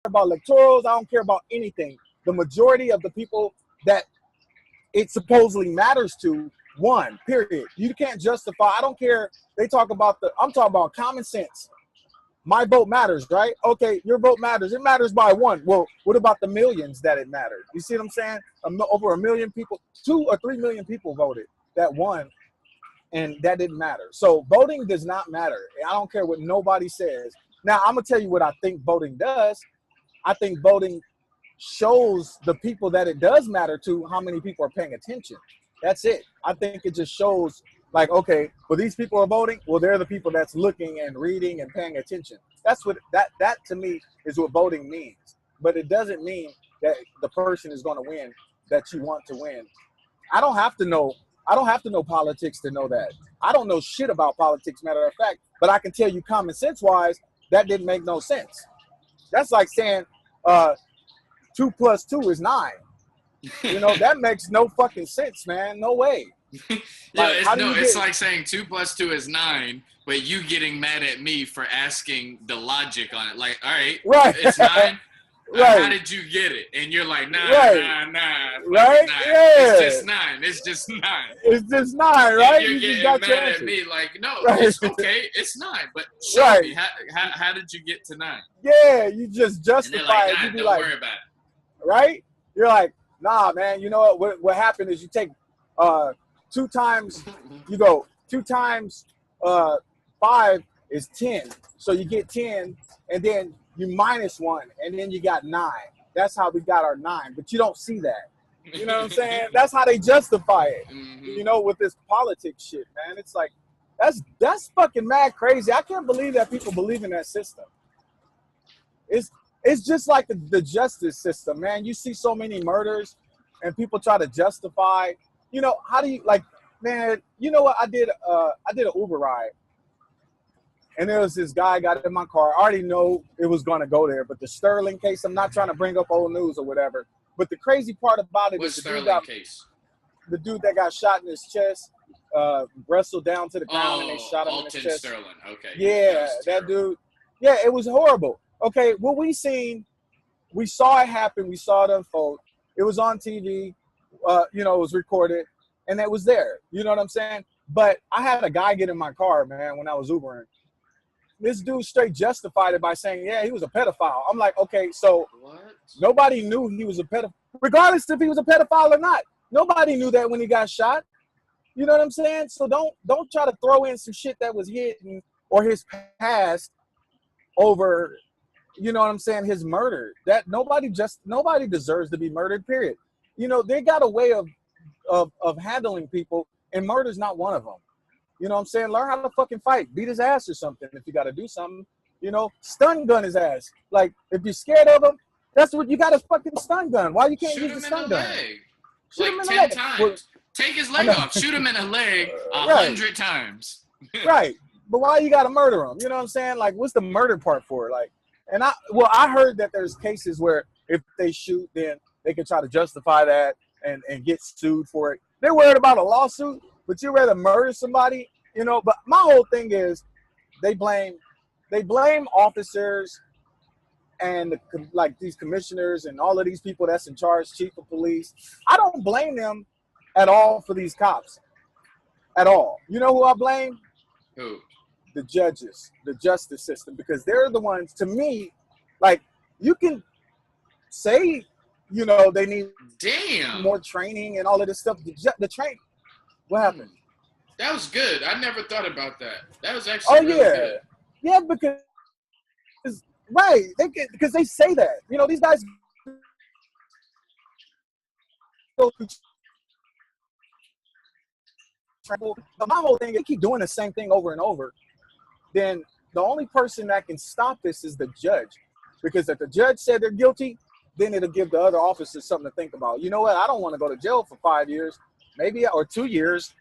about electorals. I don't care about anything. The majority of the people that it supposedly matters to, one, period. You can't justify. I don't care. They talk about I'm talking about common sense. My vote matters, right? Okay, your vote matters. It matters by one. Well, what about the millions that it mattered? You see what I'm saying? Over 1 million people, 2 or 3 million people voted that won, and that didn't matter. So voting does not matter. I don't care what nobody says. Now, I'm going to tell you what I think voting does. I think voting shows the people that it does matter to how many people are paying attention. That's it. I think it just shows, like, okay, well, these people are voting. Well, they're the people that's looking and reading and paying attention. That's what that to me is what voting means. But it doesn't mean that the person is going to win that you want to win. I don't have to know politics to know that. I don't know shit about politics, matter of fact, but I can tell you common sense wise, that didn't make no sense. That's like saying 2 + 2 is 9. You know, that makes no fucking sense, man. No way. Yeah, it's like saying 2 + 2 is 9, but you getting mad at me for asking the logic on it. Like, all right, it's 9. Right. How did you get it? And you're like, nah. Right? Nah. Yeah. It's just 9. It's just 9. It's just 9, right? And you're getting mad at me like, no, right. It's okay. It's 9. But show me, how did you get to 9? Yeah, you just justify like, it. You be don't like, worry about it. Right? You're like, nah, man, you know what happened is you take 2 times, you go 2 times 5 is 10. So you get 10, and then you minus 1, and then you got 9. That's how we got our 9. But you don't see that. You know what I'm saying? That's how they justify it. Mm-hmm. You know, with this politics shit, man. It's like, that's fucking mad crazy. I can't believe that people believe in that system. It's just like the justice system, man. You see so many murders, and people try to justify. You know, how do you, like, man, you know what? I did an Uber ride. And there was this guy got in my car. I already know it was going to go there, but the Sterling case, I'm not trying to bring up old news or whatever. But the crazy part about it is the dude that got shot in his chest, wrestled down to the ground, and they shot him in the chest. Sterling. Okay. Yeah, that dude. Yeah, it was horrible. Okay, what we saw it happen. We saw it unfold. It was on TV. You know, it was recorded, and it was there. You know what I'm saying? But I had a guy get in my car, man, when I was Ubering. This dude straight justified it by saying, yeah, he was a pedophile. I'm like, okay, so what? Nobody knew he was a pedophile, regardless if he was a pedophile or not. Nobody knew that when he got shot. You know what I'm saying? So don't try to throw in some shit that was hidden or his past over, you know what I'm saying, his murder. That nobody deserves to be murdered, period. You know, they got a way of handling people, and murder's not one of them. You know what I'm saying? Learn how to fucking fight. Beat his ass or something if you got to do something. You know, stun gun his ass. Like, if you're scared of him, that's what you got, a fucking stun gun. Why you can't use the stun gun? Shoot him in the leg. Like 10 times. Well, take his leg off. Shoot him in the leg 100 times. Right. But why you got to murder him? You know what I'm saying? Like, what's the murder part for? Like, and I heard that there's cases where if they shoot, then they can try to justify that and get sued for it. They're worried about a lawsuit. But you'd rather murder somebody, you know. But my whole thing is they blame officers and like these commissioners and all of these people that's in charge, chief of police. I don't blame them at all for these cops, at all. You know who I blame? Who? The judges, the justice system, because they're the ones, to me, like, you can say, you know, they need more training and all of this stuff. The training. What happened? That was good. I never thought about that. That was actually really good. Yeah, because right, because they say that. You know, these guys go through. But my whole thing, they keep doing the same thing over and over. Then the only person that can stop this is the judge, because if the judge said they're guilty, then it'll give the other officers something to think about. You know what? I don't want to go to jail for 5 years. Or 2 years,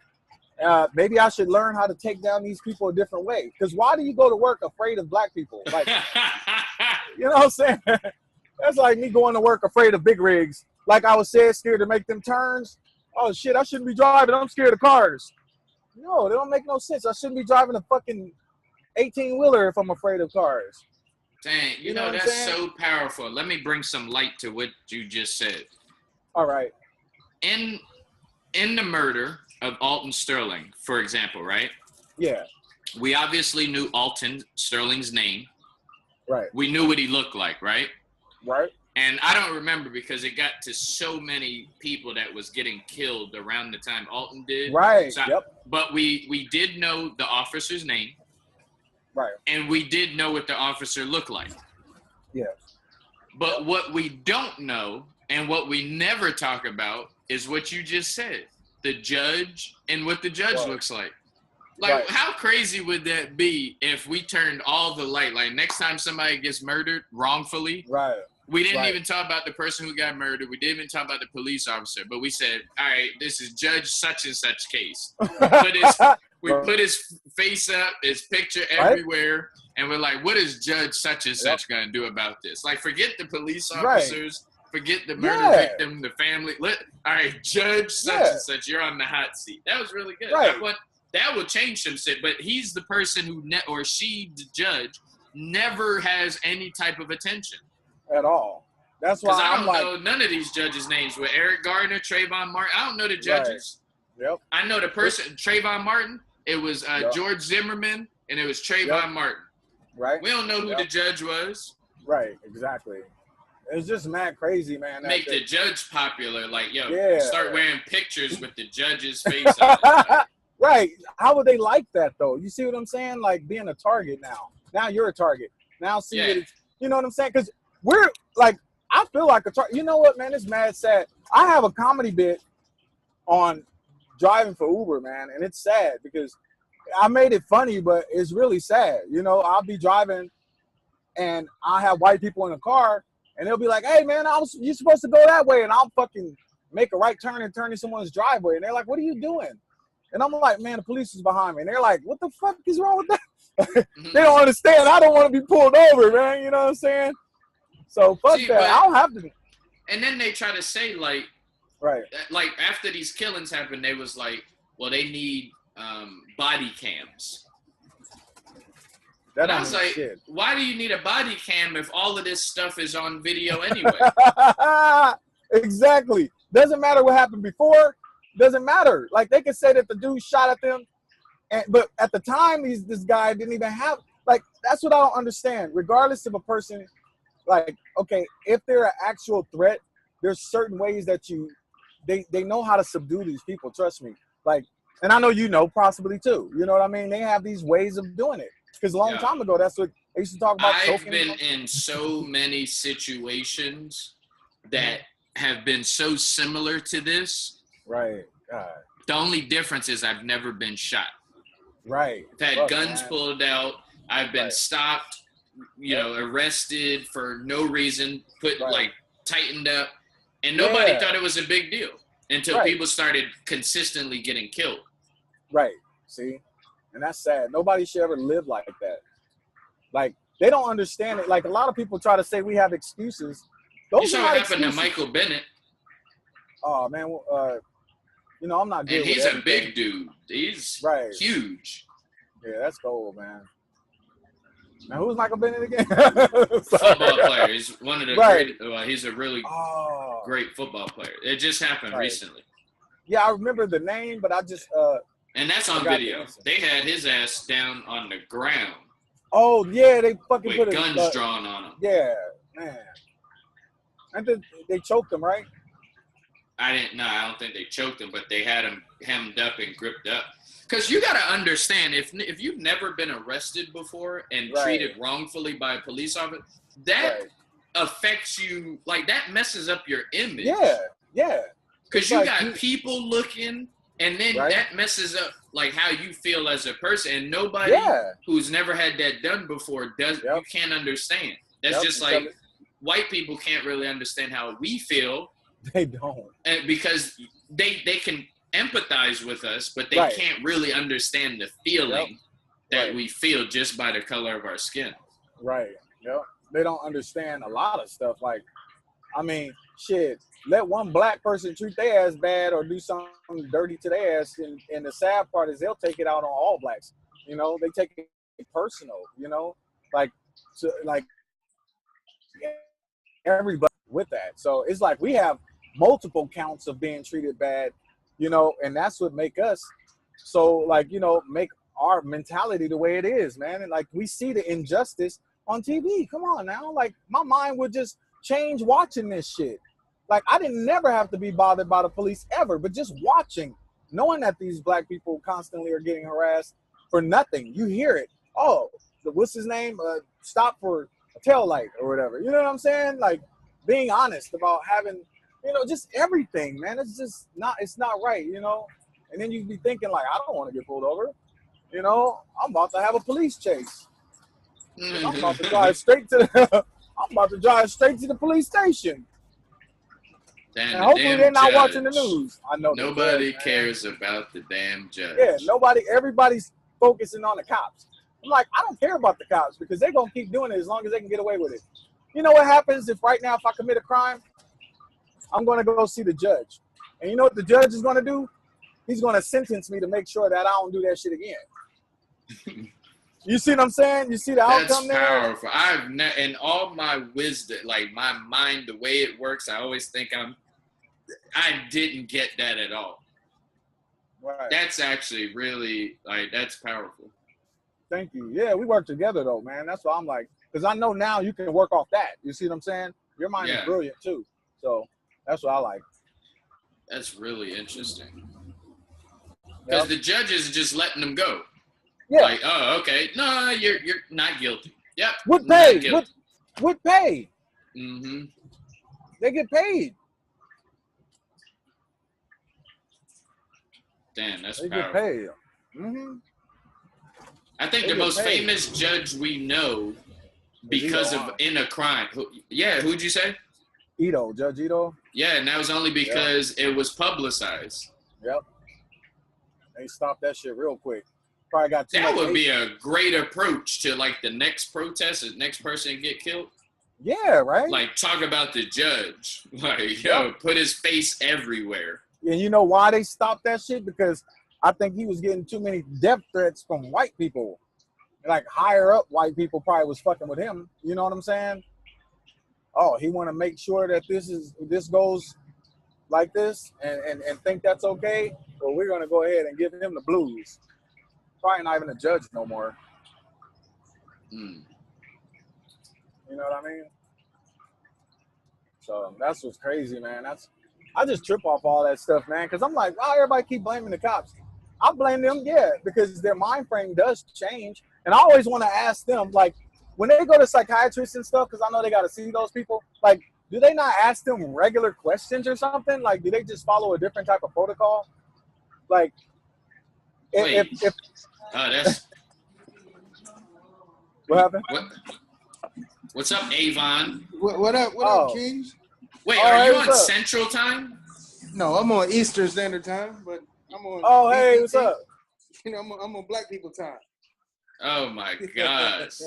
maybe I should learn how to take down these people a different way. Because why do you go to work afraid of black people? Like, you know what I'm saying? That's like me going to work afraid of big rigs. Like I was scared to make them turns. Oh, shit, I shouldn't be driving. I'm scared of cars. No, they don't make no sense. I shouldn't be driving a fucking 18-wheeler if I'm afraid of cars. Dang, you know that's so powerful. Let me bring some light to what you just said. All right. In the murder of Alton Sterling, for example, right? Yeah. We obviously knew Alton Sterling's name. Right. We knew what he looked like, right? Right. And I don't remember because it got to so many people that was getting killed around the time Alton did. Right. So Yep. But we did know the officer's name. Right. And we did know what the officer looked like. Yeah. But what we don't know and what we never talk about is what you just said. The judge and what the judge looks like. Like, how crazy would that be if we turned all the light? Like, next time somebody gets murdered wrongfully, we didn't even talk about the person who got murdered. We didn't even talk about the police officer. But we said, all right, this is Judge such and such case. We put his face up, his picture everywhere, and we're like, what is Judge such and such going to do about this? Like, forget the police officers, forget the murder victim, the family. All right, Judge such and such, you're on the hot seat. That was really good. That will change some shit, but he's the person who, or she, the judge, never has any type of attention. At all. That's why I don't know none of these judges' names. With Eric Gardner, Trayvon Martin, I don't know the judges. Yep. I know the person, Trayvon Martin. It was George Zimmerman, and it was Trayvon Martin. Right. We don't know who the judge was. Right. Exactly. It's just mad crazy, man. Make the judge popular. Like, start wearing pictures with the judge's face on it. Right. How would they like that, though? You see what I'm saying? Like, being a target now. Now you're a target. Now see what it's, you know what I'm saying? Because we're, like, I feel like a target. You know what, man? It's mad sad. I have a comedy bit on driving for Uber, man, and it's sad because I made it funny, but it's really sad. You know, I'll be driving, and I have white people in the car, and they'll be like, hey, man, you're supposed to go that way, and I'll fucking make a right turn and turn in someone's driveway, and they're like, what are you doing? And I'm like, man, the police is behind me. And they're like, what the fuck is wrong with that? They don't understand. I don't want to be pulled over, man. You know what I'm saying? So fuck that. I don't have to. And then they try to say, like, like after these killings happened, they was like, well, they need body cams. And I was like, why do you need a body cam if all of this stuff is on video anyway? Exactly. Doesn't matter what happened before. Doesn't matter. Like, they could say that the dude shot at them, but at the time, this guy didn't even have, like, that's what I don't understand. Regardless of a person, like, okay, if they're an actual threat, there's certain ways that they know how to subdue these people, trust me. Like, and I know you know possibly too. You know what I mean? They have these ways of doing it. Because a long time ago, that's what they used to talk about. I've been in so many situations that have been so similar to this. Right. The only difference is I've never been shot. Right. I've had guns pulled out. I've been stopped, you know, arrested for no reason, like tightened up. And nobody thought it was a big deal until people started consistently getting killed. Right. See? And that's sad. Nobody should ever live like that. Like, they don't understand it. Like, a lot of people try to say we have excuses. Those you saw what happened to Michael Bennett. Oh, man. You know, I'm not good. And he's a big dude. He's huge. Yeah, that's cold, man. Now, who's Michael Bennett again? Football player. He's one of the great. He's a really great football player. It just happened recently. Yeah, I remember the name, but I just and that's on video. They had his ass down on the ground. Oh yeah, they fucking with guns drawn on him. Yeah, man. I think they choked him, right? I don't think they choked him, but they had him hemmed up and gripped up. Because you got to understand, if you've never been arrested before and treated wrongfully by a police officer, that affects you, like, that messes up your image. Yeah. Because you got people looking, and then that messes up, like, how you feel as a person. And nobody who's never had that done before you can't understand. That's just like, white people can't really understand how we feel. They don't. And because they can empathize with us, but they can't really understand the feeling that we feel just by the color of our skin. Right. Yep. They don't understand a lot of stuff. Like, I mean, shit, let one black person treat their ass bad or do something dirty to their ass, and the sad part is they'll take it out on all blacks. You know, they take it personal, you know? Like, so, like, everybody with that. So it's like we have multiple counts of being treated bad, you know, and that's what make us so like, you know, make our mentality the way it is, man. And like we see the injustice on TV. Come on now. Like my mind would just change watching this shit. Like I didn't never have to be bothered by the police ever, but just watching, knowing that these black people constantly are getting harassed for nothing. You hear it. Oh, what's his name? Stop for a tail light or whatever. You know what I'm saying? Like being honest about having, you know, just everything, man. It's just not, it's not right, you know? And then you'd be thinking like, I don't want to get pulled over. You know, I'm about to have a police chase. I'm about to drive straight to the, I'm about to drive straight to the police station. And hopefully they're not watching the news. I know nobody cares about the damn judge. Yeah, everybody's focusing on the cops. I'm like, I don't care about the cops because they're going to keep doing it as long as they can get away with it. You know what happens if right now, if I commit a crime, I'm going to go see the judge. And you know what the judge is going to do? He's going to sentence me to make sure that I don't do that shit again. You see what I'm saying? You see the outcome there? That's powerful. I've in all my wisdom, like my mind, the way it works, I always think I didn't get that at all. Right. That's actually really, like, that's powerful. Thank you. Yeah, we work together though, man. That's why I'm like, because I know now you can work off that. You see what I'm saying? Your mind is brilliant too. So that's what I like. That's really interesting. Because the judges are just letting them go. Yeah. Like, oh, okay. No, you're not guilty. Yep. With pay. With pay. Mm-hmm. They get paid. Damn, that's they powerful. Get paid. Mm-hmm. I think the most famous judge we know because of in a crime. Who'd you say? Judge Ito. Yeah, and that was only because it was publicized. Yep. They stopped that shit real quick. Probably got too that much would be a great approach to like the next protest, the next person get killed. Yeah, right. Like talk about the judge. Like, yo, put his face everywhere. And you know why they stopped that shit? Because I think he was getting too many death threats from white people. Like higher up white people probably was fucking with him. You know what I'm saying? Oh, he want to make sure that this goes like this and think that's okay. Well, we're gonna go ahead and give him the blues. Probably not even a judge no more. Mm. You know what I mean? So that's what's crazy, man. I just trip off all that stuff, man. Because I'm like, wow, everybody keep blaming the cops. I blame them, because their mind frame does change. And I always want to ask them, like, when they go to psychiatrists and stuff, because I know they got to see those people, like, do they not ask them regular questions or something? Like, do they just follow a different type of protocol? Like, if that's... What happened? What's up, Avon? What up, Kings? Wait, are you on Central Time? No, I'm on Eastern Standard Time, but I'm on. Oh, hey, what's up? You know, I'm on Black People Time. Oh my gosh.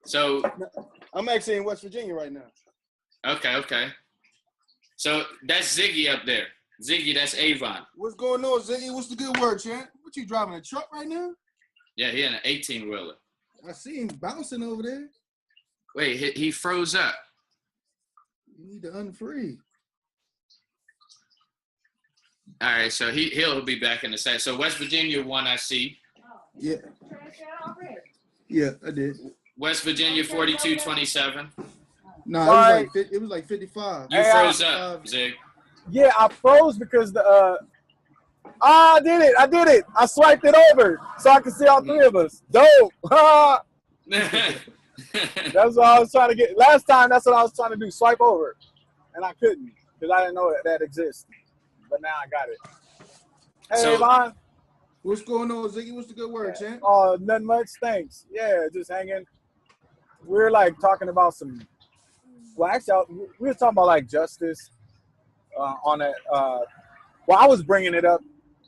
So I'm actually in West Virginia right now. Okay. So that's Ziggy up there. Ziggy, that's Avon. What's going on, Ziggy? What's the good word, champ? What you driving, a truck right now? Yeah, he in an 18-wheeler. I see him bouncing over there. Wait, he froze up. You need to unfree. All right, so he'll be back in a second. So West Virginia won, I see. Yeah. Yeah, I did. West Virginia 42-27. No, it was like 55. You froze up, Zig. Yeah, I froze because I did it. I swiped it over so I could see all three of us. Dope. That's what I was trying to get. Last time, that's what I was trying to do, swipe over. And I couldn't because I didn't know that exists. But now I got it. Hey, Avon. What's going on, Ziggy? What's the good word, champ? Oh, nothing much. Thanks. Yeah, just hanging. We're like talking about well, actually, we were talking about like justice on it. Well, I was bringing it up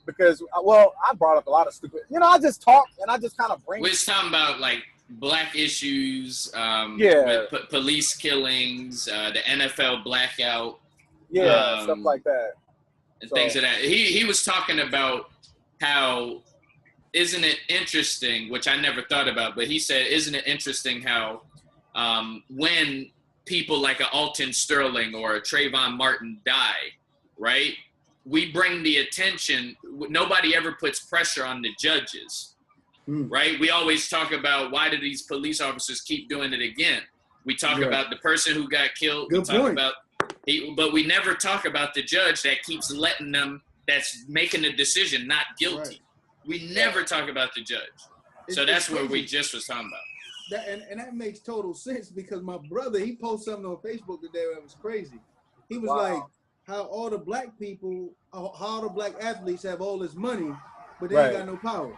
because, I brought up a lot of stupid, I just talk and I just kind of bring. We're talking about like black issues, with police killings, the NFL blackout. Yeah, stuff like that. And things of that. He was talking about how, isn't it interesting, which I never thought about, but he said, isn't it interesting how when people like a Alton Sterling or a Trayvon Martin die, right? We bring the attention. Nobody ever puts pressure on the judges, right? We always talk about why do these police officers keep doing it again? We talk about the person who got killed. Good point. But we never talk about the judge that keeps letting them, that's making the decision not guilty. Right. We never talk about the judge. So that's what we just was talking about. And that makes total sense because my brother, he posted something on Facebook today that was crazy. He was like, how all the black people, how all the black athletes have all this money, but they ain't got no power.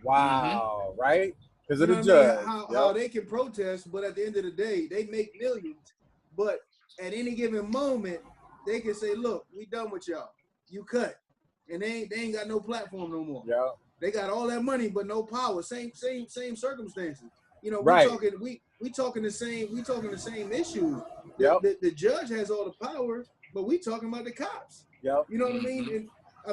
Wow, right? Because of the judge. How they can protest, but at the end of the day, they make millions. But at any given moment, they can say, look, we done with y'all. You cut. And they ain't got no platform no more. Yeah. They got all that money, but no power. Same circumstances. You know, we talking the same issue. Yep. The judge has all the power, but we talking about the cops. Yep. You know what I mean? And,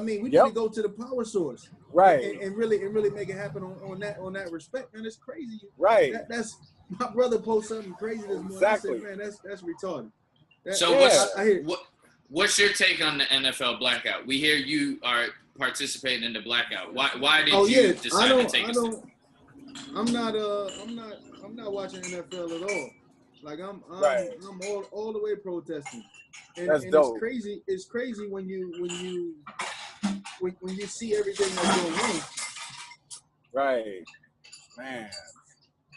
we need to go to the power source. Right. And really make it happen on that respect. Man, it's crazy. Right. That's my brother posted something crazy this morning. Exactly. I said, man, that's retarded. What's your take on the NFL blackout? We hear you are participating in the blackout. Why did you decide to take a step? I'm not watching NFL at all. Like I'm all the way protesting. And, that's dope. It's crazy when you see everything that's going on. Right. Man.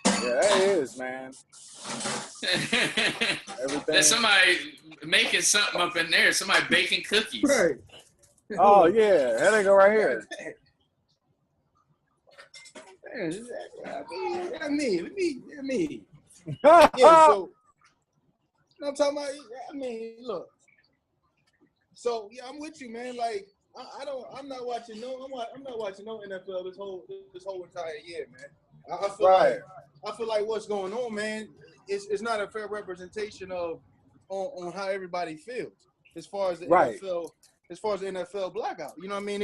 Yeah, that is, man. Everything. There's somebody making something up in there. Somebody baking cookies. Right. Oh yeah, that ain't go right here. I mean. Yeah. So, I'm talking about. Look. So yeah, I'm with you, man. Like I'm not watching no NFL this whole entire year, man. I feel like what's going on, man, it's not a fair representation of on how everybody feels as far as the NFL, as far as the NFL blackout. You know what I mean?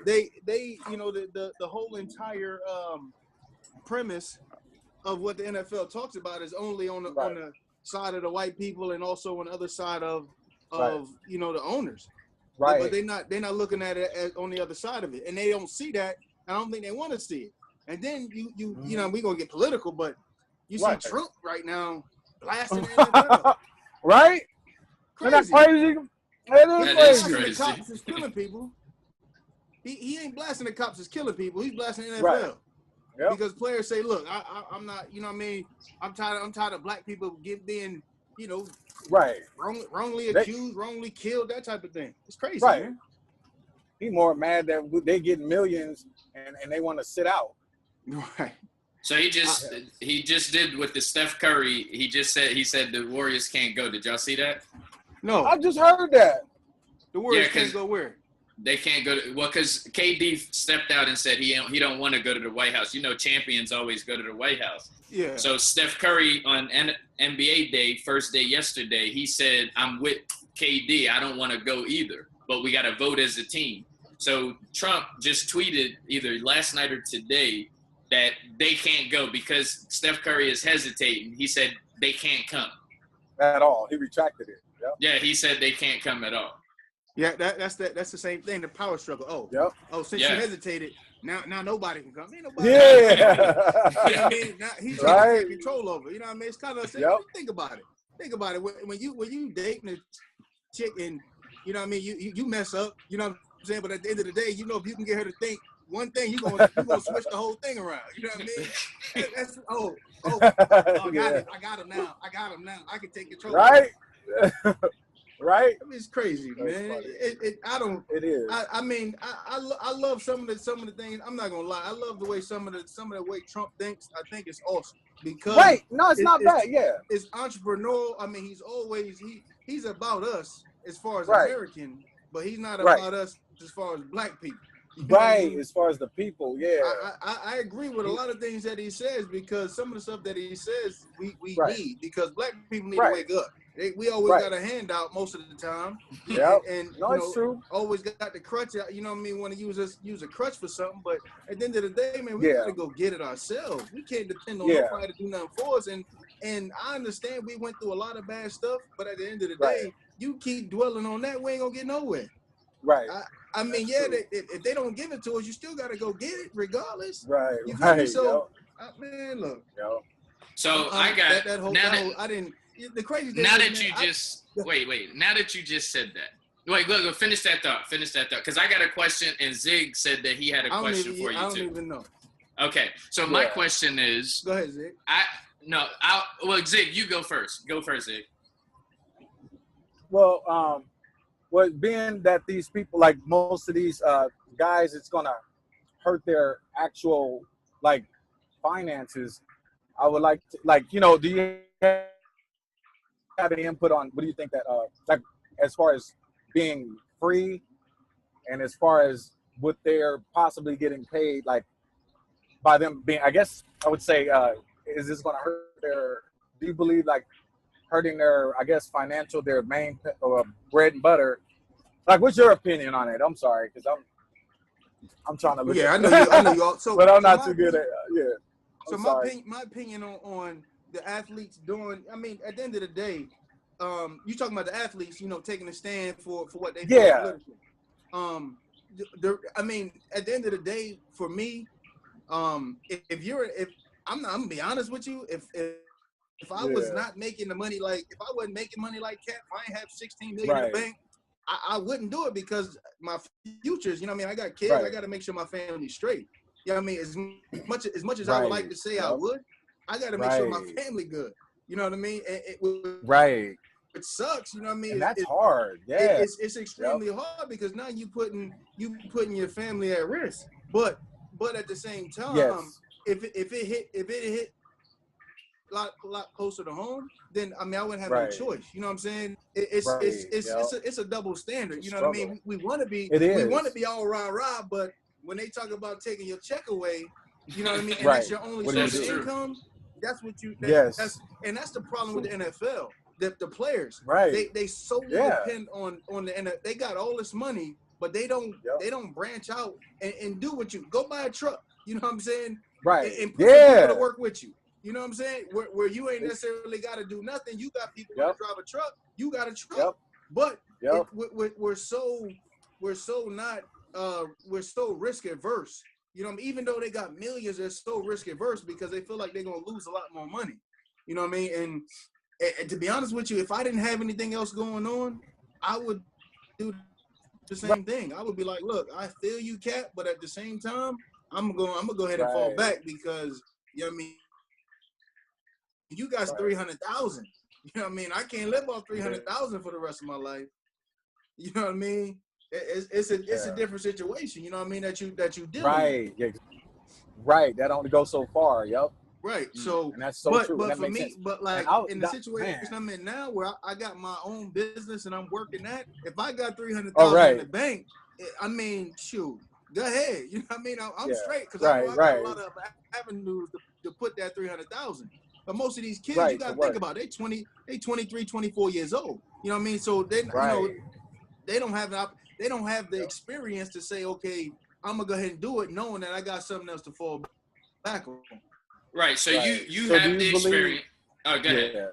They you know, the whole entire premise of what the NFL talks about is only on the side of the white people and also on the other side of you know, the owners. Right. But they're not looking at it as on the other side of it, and they don't see that. I don't think they want to see it. And then you know, we're gonna get political, but you see Trump right now blasting the NFL. Right? Isn't that crazy? That is crazy. The cops is killing people. He ain't blasting the cops is killing people. He's blasting the NFL. Right. Yep. Because players say, look, I'm not, you know what I mean? I'm tired of black people being, you know, wrongly accused, wrongly killed, that type of thing. It's crazy, man. He more mad that they get millions and they want to sit out. Right. So he just did with the Steph Curry. He said the Warriors can't go. Did y'all see that? No. I just heard that. The Warriors can't go where? They can't go to, because KD stepped out and said he don't want to go to the White House. You know, champions always go to the White House. Yeah. So Steph Curry on NBA Day, first day yesterday, he said, I'm with KD. I don't want to go either, but we got to vote as a team. So Trump just tweeted either last night or today that they can't go because Steph Curry is hesitating. He said they can't come. At all. He retracted it. Yep. Yeah, he said they can't come at all. Yeah, that's the same thing, the power struggle. Since you hesitated, now nobody can come. Ain't nobody. Yeah. You know what I mean? Now he's trying to take control over. You know what I mean? It's kind of think about it. Think about it. When you dating a chick and you know what I mean, you mess up, you know what I'm saying? But at the end of the day, you know, if you can get her to think one thing, you're gonna switch the whole thing around. You know what I mean? That's I got him now. I can take control. Right. Right? I mean, it's crazy, man. It is. I mean, I love some of the things. I'm not gonna lie. I love the way some of the way Trump thinks. I think it's awesome because it's not bad. Yeah, it's entrepreneurial. I mean, he's about us as far as American, but he's not about us as far as black people. You know what I mean? As far as the people, yeah. I agree with a lot of things that he says because some of the stuff that he says we need because black people need to wake up. We always got a handout most of the time. Yeah, and it's true. Always got the crutch. You know what I mean? Want to use a crutch for something, but at the end of the day, man, we gotta go get it ourselves. We can't depend on nobody to do nothing for us. And And I understand we went through a lot of bad stuff, but at the end of the day, you keep dwelling on that, we ain't gonna get nowhere. Right. I mean, if they don't give it to us, you still gotta go get it regardless. Right. You feel me? So, yep. Man, look. Yep. So I got that whole. I didn't. The crazy thing. Now is, that man, you just wait. Now that you just said that. Wait, go finish that thought. Because I got a question, and Zig said that he had a question for you too. I don't even know. Okay, so my question is. Go ahead, Zig. Zig, you go first. Go first, Zig. Well, being that these people, like most of these guys, it's gonna hurt their actual like finances. I would like to, do you have any input on what do you think that like as far as being free and as far as what they're possibly getting paid, like by them being, I guess I would say, is this going to hurt do you believe like hurting their, I guess, their main bread and butter? Like, what's your opinion on it? I'm sorry, because I'm trying to look I know you all. So, but I'm not too good at, So my opinion on the athletes doing, I mean, at the end of the day, you talking about the athletes, taking a stand for what they feel politically. I mean, at the end of the day, for me, if I'm gonna be honest with you, if I was not making the money, like if I wasn't making money like Cap, if I ain't have 16 million in the bank, I wouldn't do it because my futures, I got kids, I got to make sure my family's straight. You know what I mean? As much as I would like to say I would, I got to make sure my family good. You know what I mean? It sucks. You know what I mean? And that's hard. Yeah. It's extremely hard because now you putting your family at risk. But at the same time, if it hit a lot closer to home, then I mean I wouldn't have no choice. You know what I'm saying? It's a double standard. You know what I mean? We want to be all rah, but when they talk about taking your check away, you know what I mean? And that's your only source of income. That's what you. That's the problem with the NFL. The players, they solely depend on the NFL. They got all this money, but they don't branch out and do what you go buy a truck. You know what I'm saying? Right. And put people to work with you. You know what I'm saying? Where you ain't necessarily got to do nothing. You got people that drive a truck. You got a truck. But we're so risk averse. You know what I mean? Even though they got millions, they're so risk averse because they feel like they're gonna lose a lot more money. You know what I mean? And to be honest with you, if I didn't have anything else going on, I would do the same thing. I would be like, look, I feel you, Cap, but at the same time, I'm gonna go ahead and fall back because you know what I mean. You got 300,000. You know what I mean? I can't live off 300,000 for the rest of my life. You know what I mean? It's a different situation. You know what I mean? That you deal with. Yeah. Right. That only goes so far. Yep. Right. So, and that's so true. But for me, like in the situation I'm in now, where I got my own business and I'm working at, if I got 300,000 in the bank, I mean, shoot, go ahead. You know what I mean? I'm straight because I got a lot of avenues to put that 300,000. But most of these kids, you got to think about it, they 23, 24 years old. You know what I mean? So they don't have the experience to say, okay, I'm gonna go ahead and do it, knowing that I got something else to fall back on. Right. So you have the experience. Oh, go ahead. Yeah.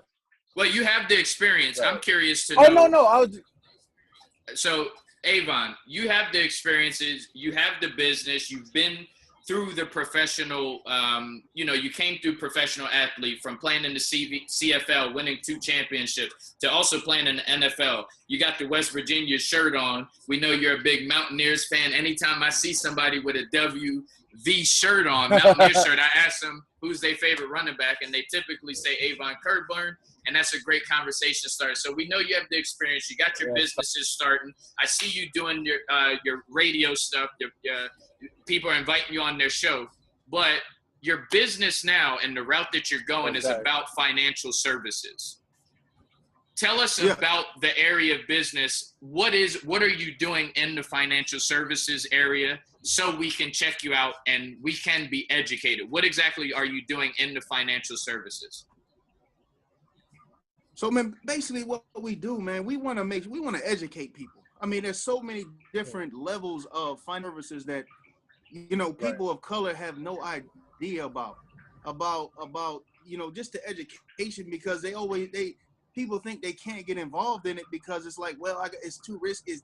Well, you have the experience. I'm curious to know. Oh no. So Avon, you have the experiences. You have the business. You've been through the professional, you came through professional athlete from playing in the CFL, winning 2 championships, to also playing in the NFL. You got the West Virginia shirt on. We know you're a big Mountaineers fan. Anytime I see somebody with a WV shirt on, Mountaineers shirt, I ask them who's their favorite running back, and they typically say Avon Curburn, and that's a great conversation starter. So we know you have the experience. You got your businesses starting. I see you doing your radio stuff. People are inviting you on their show, but your business now and the route that you're going is about financial services. Tell us about the area of business. What are you doing in the financial services area so we can check you out and we can be educated? What exactly are you doing in the financial services? So, man, basically what we do, man, we want to educate people. I mean, there's so many different levels of financial services that people of color have no idea about, just the education, because people think they can't get involved in it because it's like, well, it's too risky.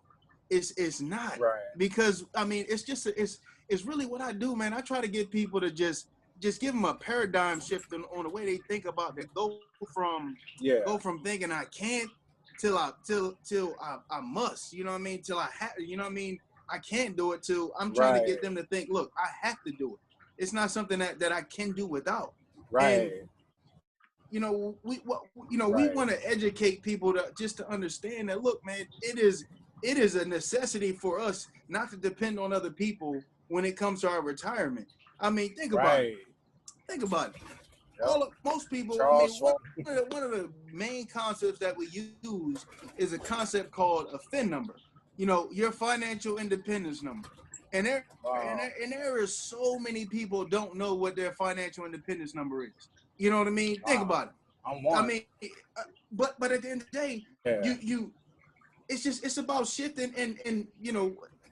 It's not, right. Because I mean, it's really what I do, man. I try to get people to just give them a paradigm shift on the way they think about it. Go from thinking I can't till I must, you know what I mean? Till I have, you know what I mean? I can't do it till I'm trying to get them to think, look, I have to do it. It's not something that I can do without. Right. And, we want to educate people to understand that, look, man, it is a necessity for us not to depend on other people when it comes to our retirement. I mean, think about it. Think about it. Yep. Most people, one of the main concepts that we use is a concept called a FIN number. Your financial independence number. And there is so many people don't know what their financial independence number is. You know what I mean? Think about it. I'm one. I mean, but at the end of the day, it's about shifting, and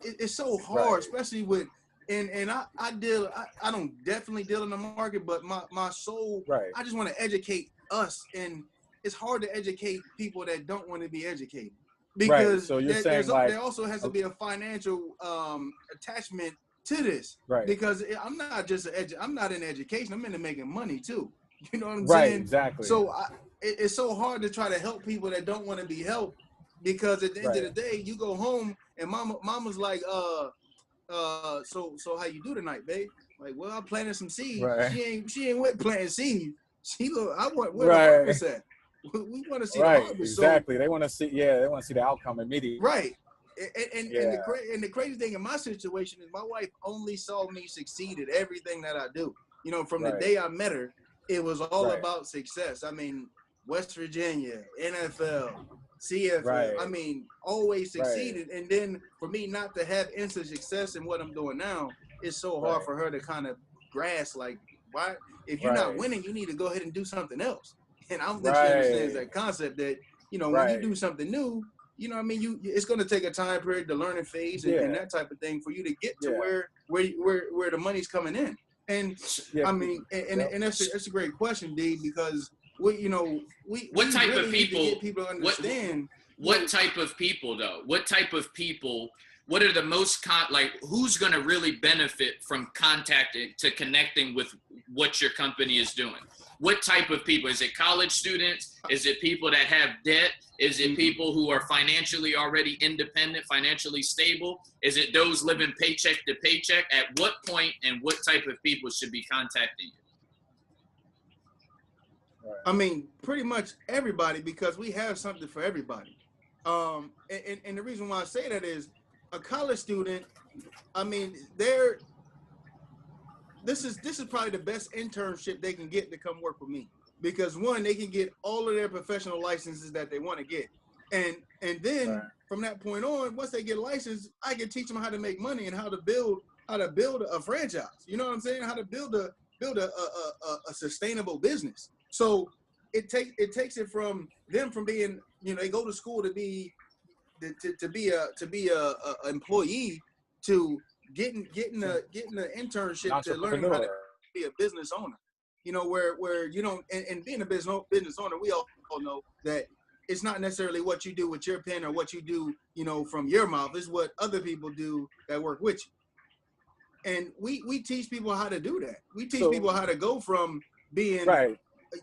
it's so hard, especially with I don't definitely deal in the market, but my soul, I just want to educate us, and it's hard to educate people that don't want to be educated, because so you're saying there also has to be a financial attachment to this, because I'm not just I'm not in education, I'm into making money too. You know what I'm saying? Exactly. So it's so hard to try to help people that don't want to be helped, because at the end of the day, you go home and mama's like, so how you do tonight, babe? Like, well, I'm planting some seeds. She ain't with planting seeds. I want where the harvest at. We want to see the harvest. Exactly. They want to see. They want to see the outcome immediately. Right. And the crazy thing in my situation is my wife only saw me succeed at everything that I do. From the day I met her, it was all about success. I mean, West Virginia, NFL, CFL. I mean, always succeeded. And then for me not to have instant success in what I'm doing now, it's so hard for her to kind of grasp, like, why? If you're not winning, you need to go ahead and do something else. And I don't think she understands that concept that, when you do something new, you know what I mean? It's going to take a time period, the learning phase and that type of thing for you to get to where the money's coming in. And I mean, and that's a great question, D, because what type really of people understand what type of people though? What type of people? What are the most who's going to really benefit from connecting with what your company is doing? What type of people? Is it college students? Is it people that have debt? Is it people who are financially already independent, financially stable? Is it those living paycheck to paycheck? At what point and what type of people should be contacting you? I mean, pretty much everybody, because we have something for everybody. And the reason why I say that is a college student, I mean, this is probably the best internship they can get to come work with me, because one, they can get all of their professional licenses that they want to get, and then from that point on, once they get licensed, I can teach them how to make money and how to build a franchise. You know what I'm saying? How to build a sustainable business. So it takes it from them from being, they go to school to be a employee, to getting an internship, to learning how to be a business owner. Where you don't, and being a business owner, we all know that it's not necessarily what you do with your pen or what you do, from your mouth. It's what other people do that work with you. And we teach people how to do that. We teach people how to go from being an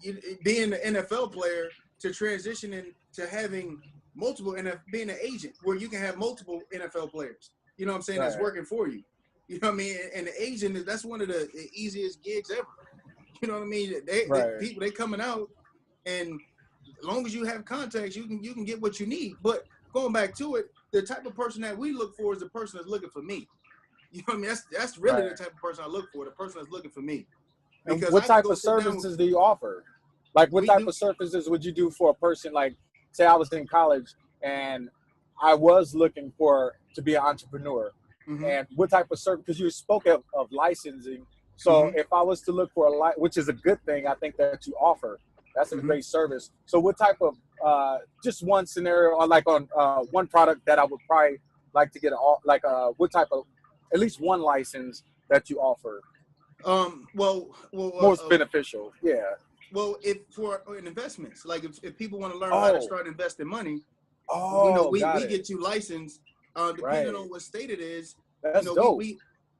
NFL player to transitioning to having multiple, and being an agent where you can have multiple NFL players. You know what I'm saying? That's working for you. You know what I mean? And the agent, that's one of the easiest gigs ever. You know what I mean? People, they coming out, and as long as you have contacts, you can get what you need. But going back to it, the type of person that we look for is the person that's looking for me. You know what I mean? That's really the type of person I look for, the person that's looking for me. Because and what type of services do you offer? Like, what type of services would you do for a person, like, say I was in college and I was looking to be an entrepreneur, and what type of service, because you spoke of licensing. So if I was to look for which is a good thing, I think that you offer, that's a great service. So what type of, just one scenario, or like on one product that I would probably like to get, what type of, at least one license that you offer? Well, most beneficial. Yeah. Well, if for in investments, like if people want to learn how to start investing money, we get you licensed. Depending on what state it is, that's dope.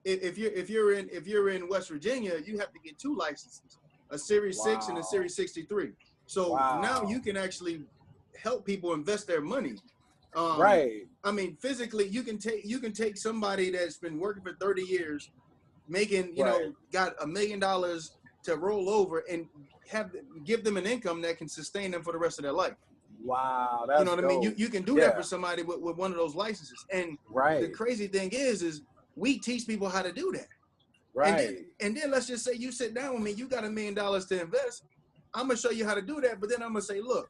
If you're in West Virginia, you have to get 2 licenses, a Series 6 and a Series 63. So now you can actually help people invest their money. I mean, physically, you can take somebody that's been working for 30 years, making got $1 million to roll over and give them an income that can sustain them for the rest of their life. Wow, that's what I mean. You can do that for somebody with one of those licenses. And the crazy thing is we teach people how to do that. Right. And then let's just say you sit down with me, you got $1 million to invest. I'm gonna show you how to do that, but then I'm gonna say, look,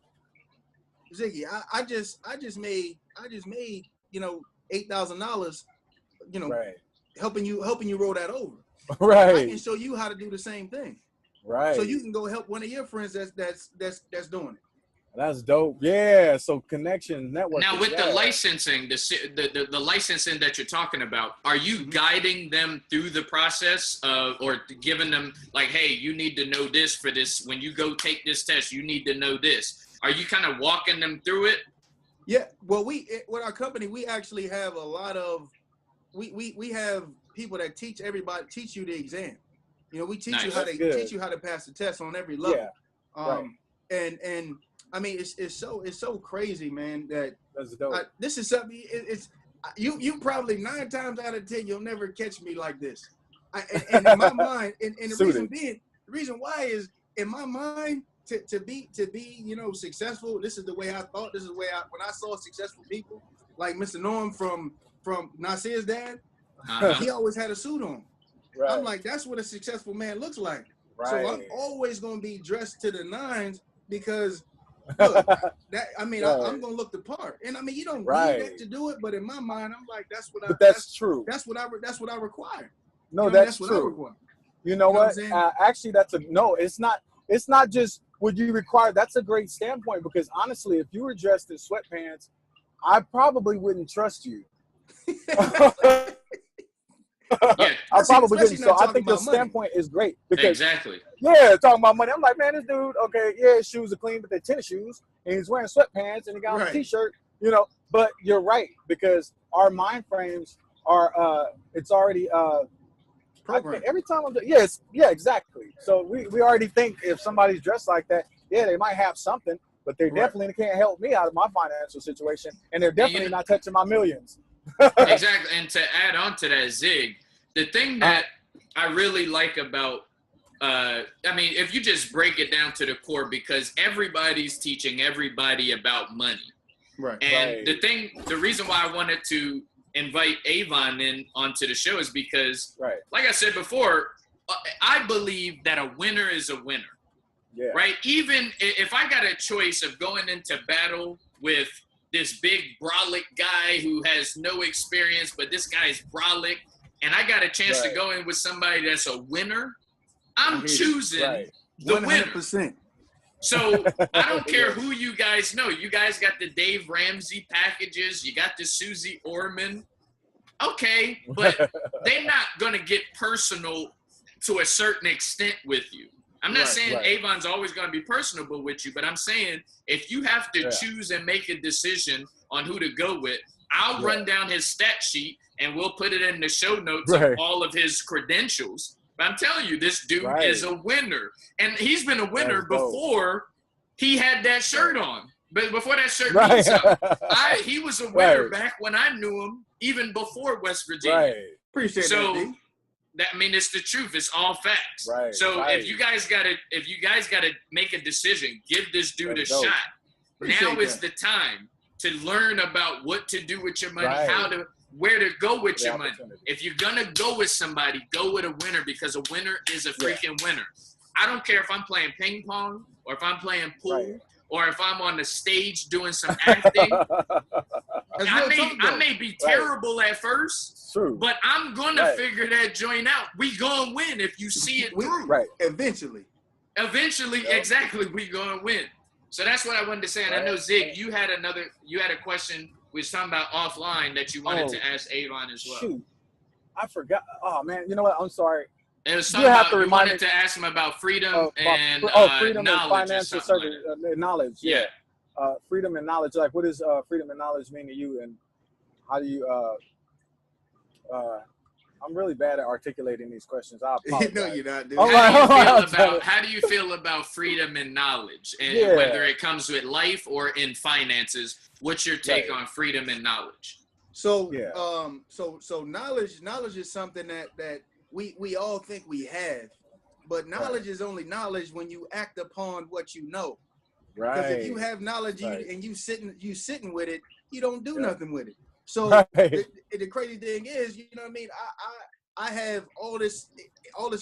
Ziggy, I just made $8,000, helping you roll that over. Right. I can show you how to do the same thing. Right. So you can go help one of your friends that's doing it. That's dope. Yeah. So connection network. Now with the licensing, the licensing that you're talking about, are you guiding them through the process or giving them like, hey, you need to know this for this. When you go take this test, you need to know this. Are you kind of walking them through it? Yeah. Well, with our company, we actually have a lot of we have people that teach you the exam. We teach you how to pass the test on every level. Yeah. And I mean, it's so crazy, man. That's dope. This is something. You probably 9 times out of 10 you'll never catch me like this. And in my mind, and the reason why is in my mind to be successful. This is the way I thought. This is the way when I saw successful people like Mr. Norm from Nasir's dad. He always had a suit on. Right. I'm like, that's what a successful man looks like. Right. So I'm always gonna be dressed to the nines because. Look, I'm gonna look the part, and I mean you don't need that to do it, but in my mind, I'm like, that's true. That's what I require. No, that's true. What I require. You know what? Actually, it's not. It's not just what you require. That's a great standpoint because honestly, if you were dressed in sweatpants, I probably wouldn't trust you. Yeah, I probably wouldn't. So I think your standpoint is great because talking about money. I'm like, man, this dude, okay, yeah, his shoes are clean, but they're tennis shoes, and he's wearing sweatpants, and he got on a t-shirt, But you're right because our mind frames are, it's already every time exactly. So we already think if somebody's dressed like that, they might have something, but they definitely can't help me out of my financial situation, and they're definitely not touching my millions. Exactly. And to add on to that, Zig, the thing that I really like about, if you just break it down to the core, because everybody's teaching everybody about money. Right. And the reason why I wanted to invite Avon in onto the show is because, like I said before, I believe that a winner is a winner. Yeah. Right. Even if I got a choice of going into battle with this big brolic guy who has no experience, but this guy's brolic, and I got a chance to go in with somebody that's a winner, I'm choosing the 100%. Winner. So I don't care who you guys know. You guys got the Dave Ramsey packages. You got the Susie Orman. Okay, but they're not going to get personal to a certain extent with you. I'm not saying Avon's always going to be personable with you, but I'm saying if you have to choose and make a decision on who to go with, I'll run down his stat sheet and we'll put it in the show notes of all of his credentials. But I'm telling you, this dude is a winner. And he's been a winner before he had that shirt on. But before that shirt means something. He was a winner back when I knew him, even before West Virginia. Right. Appreciate that, D. It's the truth. It's all facts. Right. So if you guys gotta make a decision, give this dude a shot. Now is the time to learn about what to do with your money, where to go with your money. If you're gonna go with somebody, go with a winner because a winner is a freaking winner. I don't care if I'm playing ping pong or if I'm playing pool or if I'm on the stage doing some acting. I may be terrible at first, but I'm gonna figure that joint out. We gonna win if you see it through. Right. Eventually, exactly. We gonna win. So that's what I wanted to say. And I know Zig, you had a question we was talking about offline that you wanted to ask Avon as well. Shoot. I forgot. Oh man, you know what? I'm sorry. It was something about you wanted to ask him about freedom and freedom knowledge and financial knowledge. Yeah. Freedom and knowledge. Like, what does freedom and knowledge mean to you, and how do you? I'm really bad at articulating these questions. I apologize. No, you're not, dude. How do you feel about freedom and knowledge, and whether it comes with life or in finances? What's your take on freedom and knowledge? So, so knowledge is something that we all think we have, but knowledge is only knowledge when you act upon what you know. Right. Because if you have knowledge and you sitting with it, you don't do nothing with it. So the crazy thing is, you know what I mean? I have all this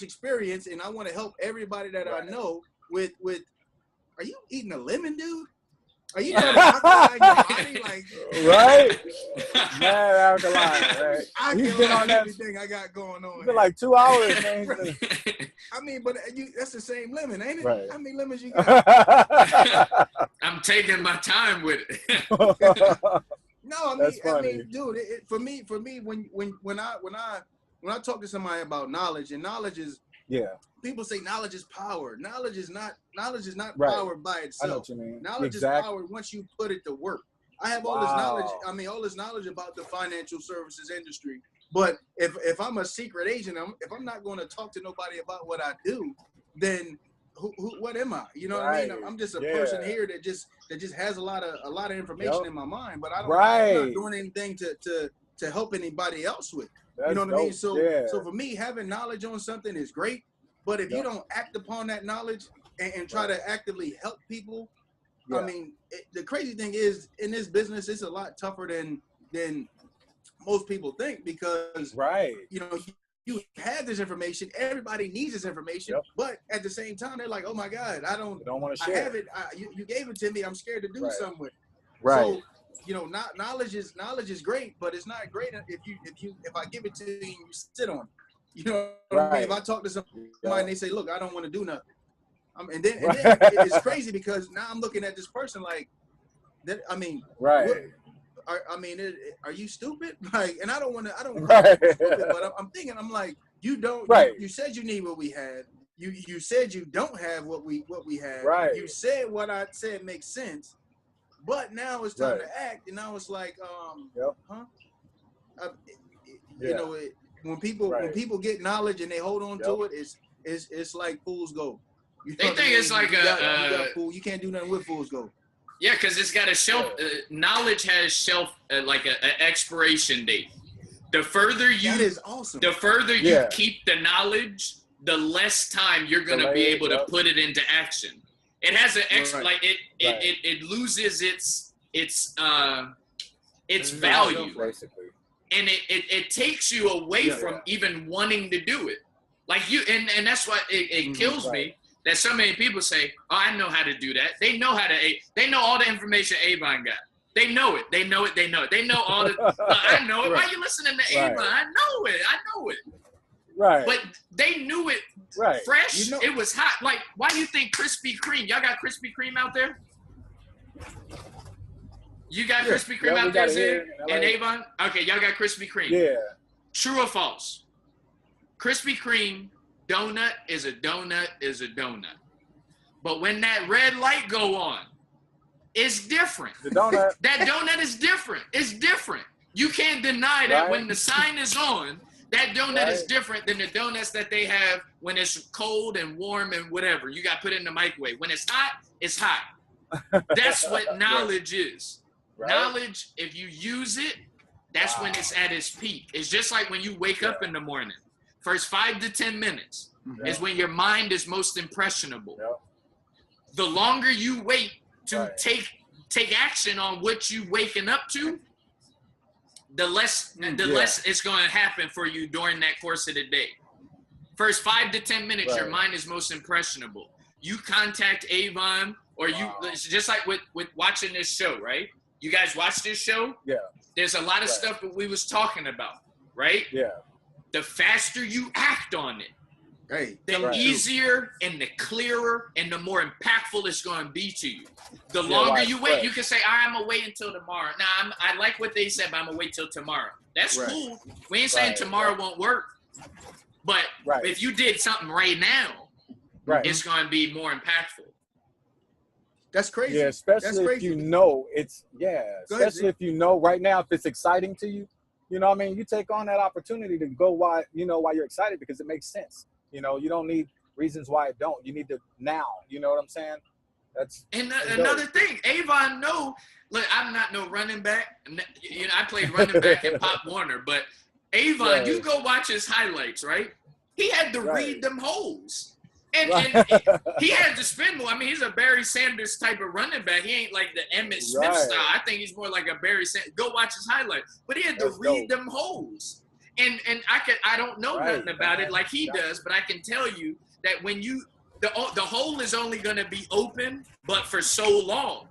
experience, and I want to help everybody that I know with. Are you eating a lemon, dude? Are you trying to alkaline your body? Like, right? Man, alkaline, right? He's been on everything I got going on. It's been like 2 hours, man. I mean, but that's the same lemon, ain't it? Right. How many lemons you got? I'm taking my time with it. No, I mean, dude, for me, when I talk to somebody about knowledge, and knowledge is people say knowledge is power. Knowledge is not power by itself. I know what you mean. Knowledge is power once you put it to work. I have all this knowledge. I mean, all this knowledge about the financial services industry. But if I'm a secret agent, if I'm not going to talk to nobody about what I do, then what am I? You know what I mean? I'm just a person here that just has a lot of information in my mind, but I'm not doing anything to help anybody else with. You know what I mean? So for me, having knowledge on something is great, but if you don't act upon that knowledge and try to actively help people, I mean, the crazy thing is, in this business, it's a lot tougher than most people think, because you know, you have this information, everybody needs this information, but at the same time, they're like, oh my God, I don't want to share. I have it. You gave it to me. I'm scared to do something with it. Right. So, you know, knowledge is great, but it's not great if I give it to you and you sit on it. You know what I mean? If I talk to somebody and they say, look, I don't want to do nothing. And then it's crazy, because now I'm looking at this person like that. I mean, are you stupid? Like, and I don't want to stupid, but I'm thinking, I'm like, you don't. You said you need what we had. You said you don't have what we have. Right. You said what I said makes sense, but now it's time to act. And now it's like, you know, when people get knowledge and they hold on to it, it's like fool's gold. You know, they think it's like you can't do nothing with fool's gold. Yeah, because it's got a shelf. Knowledge has shelf like an expiration date. The further you keep the knowledge, the less time you're gonna be able to put it into action. It has an it loses its value, basically, and it takes you away from even wanting to do it. Like you, and that's why it kills me. That so many people say, oh, I know how to do that. They know all the information Avon got. They know it. They know all the, I know it. Why are you listening to Avon? I know it. Right. But they knew it fresh. You know, it was hot. Like, why do you think Krispy Kreme? Y'all got Krispy Kreme out there? You got Krispy Kreme out there, Zig? And Avon? Okay, y'all got Krispy Kreme. Yeah. True or false? Krispy Kreme donut is a donut. But when that red light go on, it's different. The donut. That donut is different. It's different. You can't deny that when the sign is on, that donut is different than the donuts that they have when it's cold and warm and whatever. You got to put it in the microwave. When it's hot, it's hot. That's what knowledge is. Knowledge, if you use it, that's when it's at its peak. It's just like when you wake up in the morning. First 5 to 10 minutes is when your mind is most impressionable. The longer you wait to take action on what you waking up to, the less it's going to happen for you during that course of the day. First 5 to 10 minutes, your mind is most impressionable. You contact Avon, or it's just like with watching this show, right? You guys watch this show? Yeah. There's a lot of stuff that we was talking about, right? Yeah. The faster you act on it, the easier and the clearer and the more impactful it's going to be to you. The longer you wait, you can say, I'm going to wait until tomorrow. Now, I like what they said, but I'm going to wait till tomorrow. That's cool. We ain't saying tomorrow won't work. But if you did something right now, it's going to be more impactful. That's crazy. Yeah, especially if you know especially if you know right now if it's exciting to you. You know what I mean? You take on that opportunity to go why you're excited, because it makes sense. You know, you don't need reasons why it don't. You need to now. You know what I'm saying? That's another thing. Avon, look, I'm not no running back. You know, I played running back in Pop Warner, but Avon, you go watch his highlights, right? He had to read them holes. And he had to spin more. I mean, he's a Barry Sanders type of running back. He ain't like the Emmitt Smith style. I think he's more like a Barry Sanders. Go watch his highlights. But he had to read them holes. And I don't know nothing about it like he does, but I can tell you that when the hole is only going to be open, but for so long.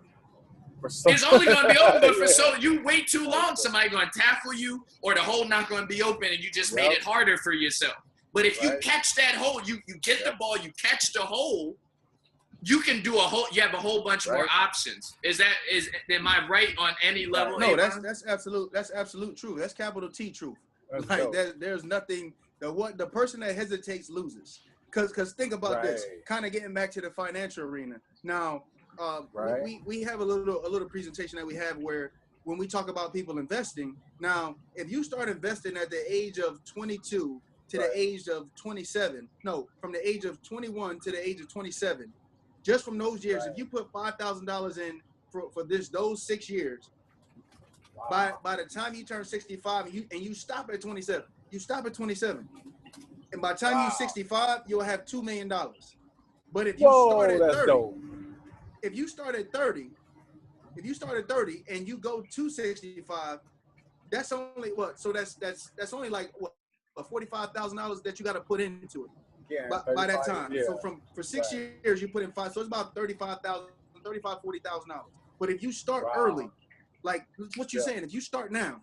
It's only going to be open, but for so you wait too long, somebody going to tackle you, or the hole not going to be open, and you just made it harder for yourself. But if you catch that hole, you get the ball, you catch the hole, you can do you have a whole bunch more options. Am I right on any level? No, that's absolute truth. That's capital T truth. Like there's nothing the person that hesitates loses. Cause think about this, kind of getting back to the financial arena. Now, we have a little presentation that we have where when we talk about people investing. Now, if you start investing at the age of 22 to the age of 27, from the age of 21 to the age of 27, just from those years, if you put $5,000 in for those 6 years, by the time you turn 65 and you stop at 27, and by the time you're 65, you'll have $2 million. But if you start at 30, if you start at 30 and you go to 65, that's only what? So that's only like what? $45,000 that you got to put into it by that time. So for 6 years you put in 5, so it's about $40,000. But if you start early, like what you're saying, if you start now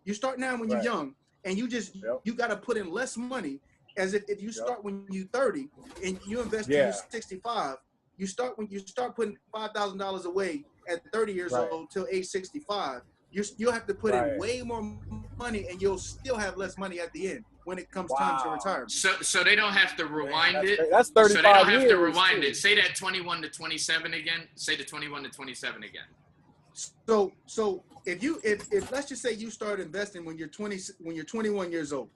when you're young, and you just you got to put in less money, as if you start when you're 30 and you invest when you're 65, you start putting $5,000 away at 30 years old till age 65. You'll have to put in way more money, and you'll still have less money at the end when it comes time to retire. So they don't have to rewind it. That's 35 years. So they don't have to rewind it. Say that 21 to 27 again. Say the 21 to 27 again. So if let's just say you start investing when you're 21 years old,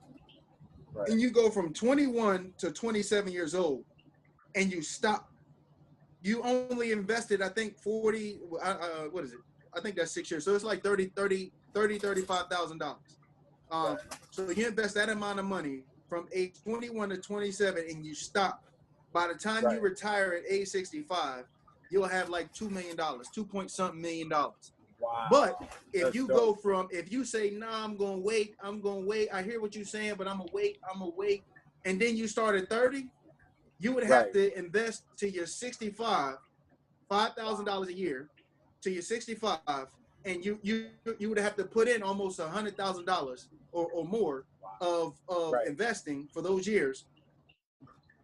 and you go from 21 to 27 years old, and you stop, you only invested, I think 40. What is it? I think that's 6 years. So it's like $35,000. So you invest that amount of money from age 21 to 27, and you stop. By the time you retire at age 65, you'll have like $2 million, 2-point-something million dollars. Wow. But if you go from, if you say, nah, I'm going to wait. I hear what you're saying, but I'm going to wait. And then you start at 30, you would have to invest to your 65, $5,000 a year to your 65. And you would have to put in almost $100,000 or more of investing for those years.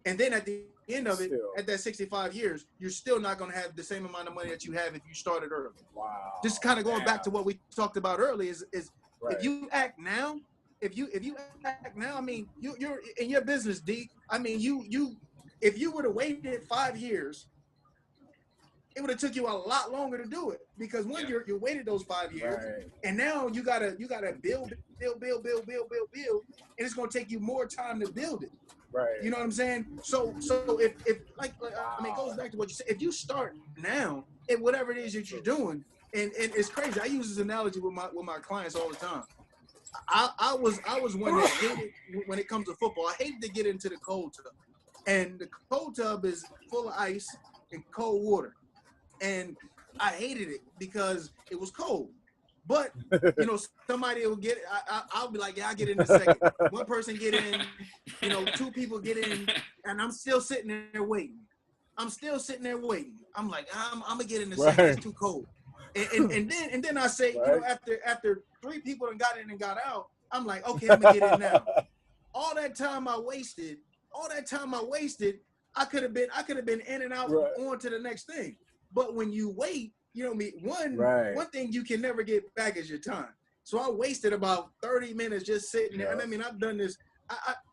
And then at the end of it, at that 65 years, you're still not going to have the same amount of money that you have if you started early. Wow. Just kind of going back to what we talked about earlier is if you act now, if you act now, I mean, you're in your business, D. I mean, if you would have waited 5 years, it would have took you a lot longer to do it, because when you waited those 5 years, and now you gotta build, and it's gonna take you more time to build it. Right. You know what I'm saying? So if like I mean, it goes back to what you said. If you start now in whatever it is that you're doing, and it's crazy. I use this analogy with my clients all the time. I was one that hated when it comes to football. I hated to get into the cold tub, and the cold tub is full of ice and cold water. And I hated it because it was cold. But, you know, somebody will get it. I'll be like, I'll get in a second. One person get in, you know, 2 people get in, and I'm still sitting there waiting. I'm like, I'm going to get in a second. It's too cold. And then I say, you know, after 3 people done got in and got out, I'm like, okay, I'm going to get in now. All that time I wasted, I could have been in and out on to the next thing. But when you wait, you know me, one thing you can never get back is your time. So I wasted about 30 minutes just sitting there. And I mean, I've done this.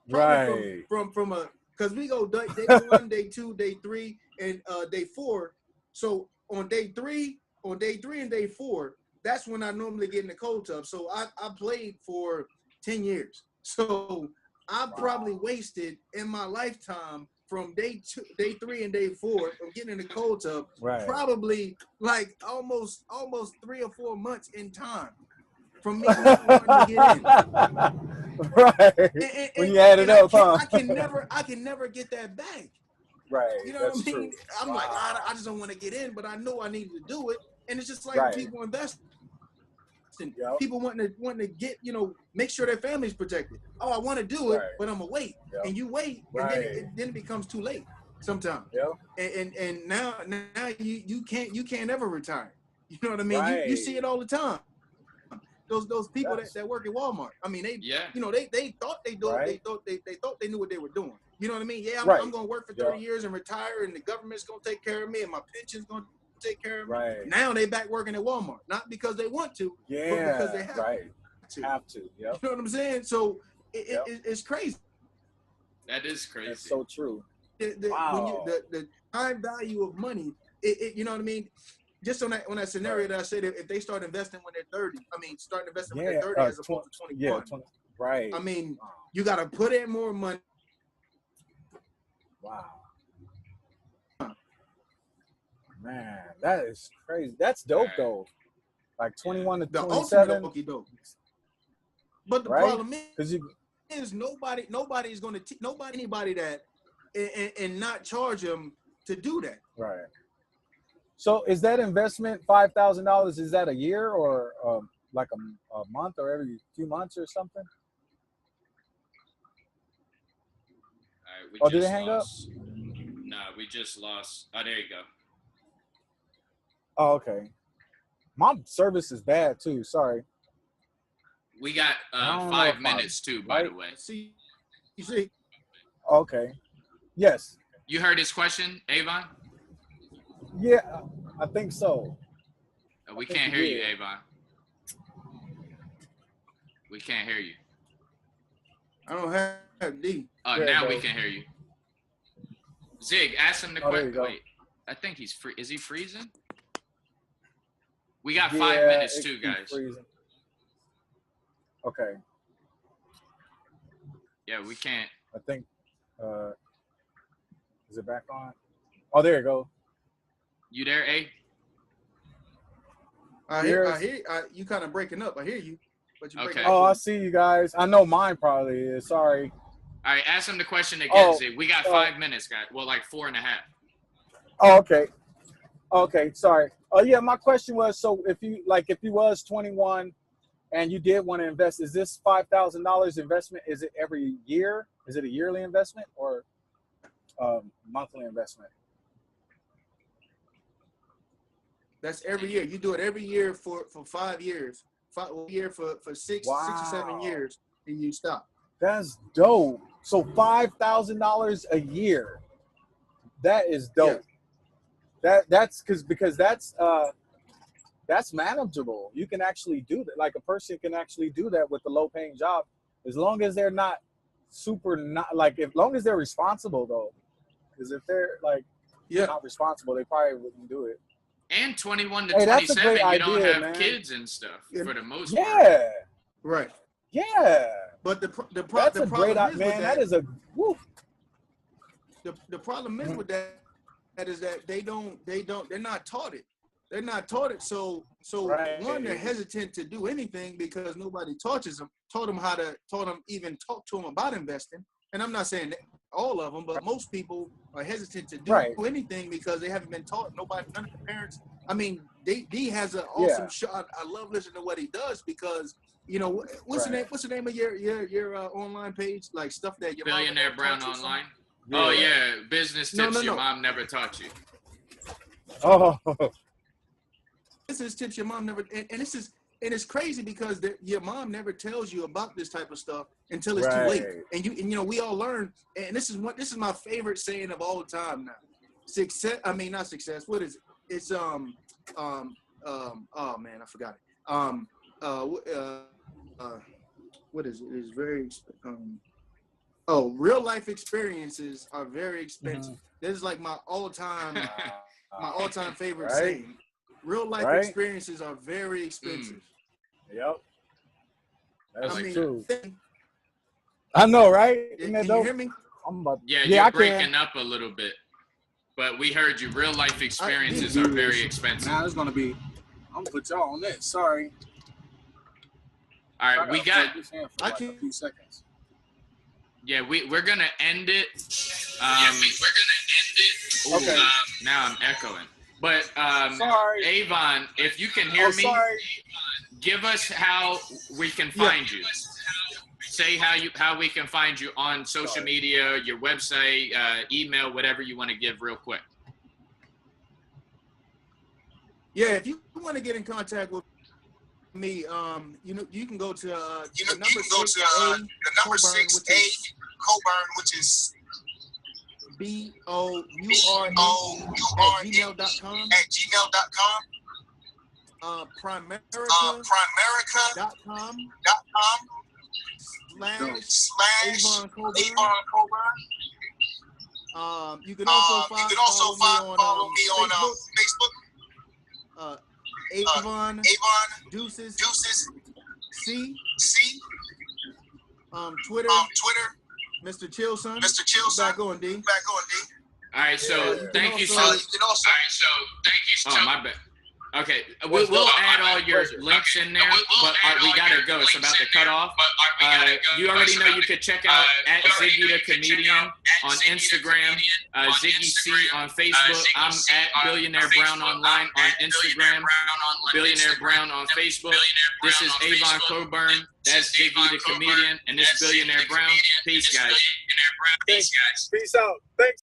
Probably from a, because we go day 1, day 2, day 3, and day 4. So on day 3 and day 4, that's when I normally get in the cold tub. So I played for 10 years. So I probably wasted in my lifetime from day 3 and day 4 of getting in the cold tub, probably like almost 3 or 4 months in time from me not wanting to get in. And when you add it up, I can never get that back. Right. You know what I mean? True. I'm like, I just don't want to get in, but I know I need to do it. And it's just like people investing. People wanting to get, make sure their family's protected. Oh, I want to do it, but I'm gonna wait. And you wait, and then it becomes too late sometimes. And now you can't ever retire. You know what I mean? You see it all the time. Those people that work at Walmart. I mean, they thought they do it. They thought they knew what they were doing. You know what I mean? Yeah, I'm gonna work for 30 years and retire, and the government's gonna take care of me, and my pension's gonna take care of me. Now they back working at Walmart, not because they want to, but because they have to. You know what I'm saying? So it's crazy. That is crazy. That's so true. When the time value of money, you know what I mean? Just on that scenario that I said, if they start investing when they're 30, start investing when they're 30 as opposed to 21. I mean, you got to put in more money. Wow. Man, that is crazy. That's dope though. Like 21 to 27. But the problem is nobody's going to anybody that and not charge them to do that. Right. So is that investment $5,000? Is that a year or like a month or every few months or something? All right, did it hang up? No, we just lost. Oh, there you go. Oh, okay. My service is bad too. Sorry. We got 5 minutes too, by the way. See, you see. Okay. Yes. You heard his question, Avon? Yeah, I think so. We can't hear you, Avon. We can't hear you. I don't have D. Now we can hear you. Zig, ask him the question. Wait, I think he's free. Is he freezing? We got 5 minutes too, guys. Okay. Yeah, we can't. I think. Is it back on? Oh, there you go. You there, A? I hear you kind of breaking up. I hear you. But you okay. Oh, I see you guys. I know mine probably is. Sorry. All right, ask him the question again, Zig. We got 5 minutes, guys. Well, like 4.5. Oh, okay. Okay, sorry. Oh, yeah, my question was, so if you was 21 and you did want to invest, is this $5,000 investment, is it every year? Is it a yearly investment or monthly investment? That's every year. You do it every year for 5 years. 5 year for 6 or 7 years, and you stop. That's dope. So $5,000 a year. That is dope. Yeah. That's because that's manageable. You can actually do that. Like a person can actually do that with a low paying job, as long as they're not as long as they're responsible though. Because if they're not responsible, they probably wouldn't do it. And 21 to 27, you don't have kids and stuff for the most part. Yeah. Right. Yeah. But the that's the a great problem is man. With that is a woo. The problem is with that is that they're not taught it. They're not taught it. So one, they're hesitant to do anything because nobody taught them even talk to them about investing. And I'm not saying that all of them, but most people are hesitant to do anything because they haven't been taught. None of the parents. I mean, D has an awesome show. I love listening to what he does because what's the name? What's the name of your online page? Like stuff that your Billionaire Brown Online. Yeah. Oh yeah, business tips your mom never taught you. Oh. This is tips your mom never, and it's crazy because your mom never tells you about this type of stuff until it's too late. And we all learn. And this is my favorite saying of all time now. Success. I mean, not success. What is it? It's oh man, I forgot it. What is it? It's very Oh, real life experiences are very expensive. This is like my all-time favorite saying. Real life experiences are very expensive. Yep. That's I mean, true. I know, right? Can you hear me? You're breaking up a little bit. But we heard you. Real life experiences are very expensive. Now it's gonna be. I'm gonna put y'all on this. Sorry. All right, we got. A few seconds. Yeah, we're gonna end it. Okay. Now I'm echoing. But sorry, Avon, if you can hear me, give us how we can find you. Say how we can find you on social media, your website, email, whatever you want to give real quick. Yeah, if you want to get in contact with me, you can go to the number 6A Coburn, which is BOURE@gmail.com. Primerica.com /Avon Coburn. You can also follow me on Facebook. Avon Deuces C. Twitter. Mr. Chilson. Back on D. All right, so thank you so. Oh, my bad. Okay, we'll add all your links in there, but we gotta go. It's about to cut off. You already know you could check out at Ziggy The Comedian on Instagram, Ziggy C on Facebook. I'm at Billionaire Brown Online on Instagram, Billionaire Brown on Facebook. This is Avon Coburn. That's Ziggy The Comedian, and this is Billionaire Brown. Peace, guys. Peace out. Thanks.